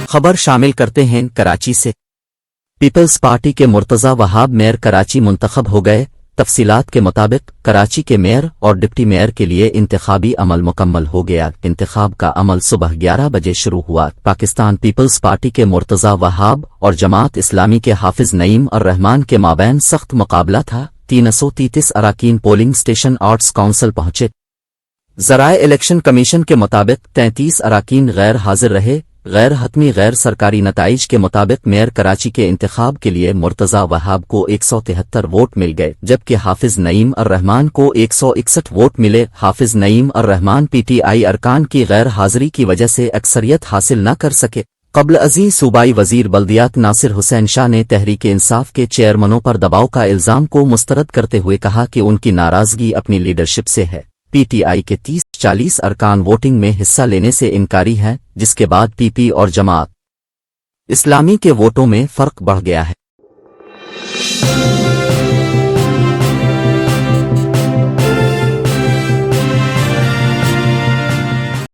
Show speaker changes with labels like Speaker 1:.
Speaker 1: خبر شامل کرتے ہیں کراچی سے۔ پیپلز پارٹی کے مرتضی وہاب میئر کراچی منتخب ہو گئے۔ تفصیلات کے مطابق کراچی کے میئر اور ڈپٹی میئر کے لیے انتخابی عمل مکمل ہو گیا۔ انتخاب کا عمل صبح 11 بجے شروع ہوا۔ پاکستان پیپلز پارٹی کے مرتضی وہاب اور جماعت اسلامی کے حافظ نعیم الرحمان کے مابین سخت مقابلہ تھا۔ 333 اراکین پولنگ اسٹیشن آرٹس کونسل پہنچے۔ ذرائع الیکشن کمیشن کے مطابق 33 اراکین غیر حاضر رہے۔ غیر حتمی غیر سرکاری نتائج کے مطابق میئر کراچی کے انتخاب کے لیے مرتضی وہاب کو 173 ووٹ مل گئے، جبکہ حافظ نعیم الرحمان کو 161 ووٹ ملے۔ حافظ نعیم الرحمان پی ٹی آئی ارکان کی غیر حاضری کی وجہ سے اکثریت حاصل نہ کر سکے۔ قبل ازیں صوبائی وزیر بلدیات ناصر حسین شاہ نے تحریک انصاف کے چیئرمنوں پر دباؤ کا الزام کو مسترد کرتے ہوئے کہا کہ ان کی ناراضگی اپنی لیڈرشپ سے ہے۔ پی ٹی آئی کے 30-40 ارکان ووٹنگ میں حصہ لینے سے انکاری ہیں، جس کے بعد پی پی اور جماعت اسلامی کے ووٹوں میں فرق بڑھ گیا ہے۔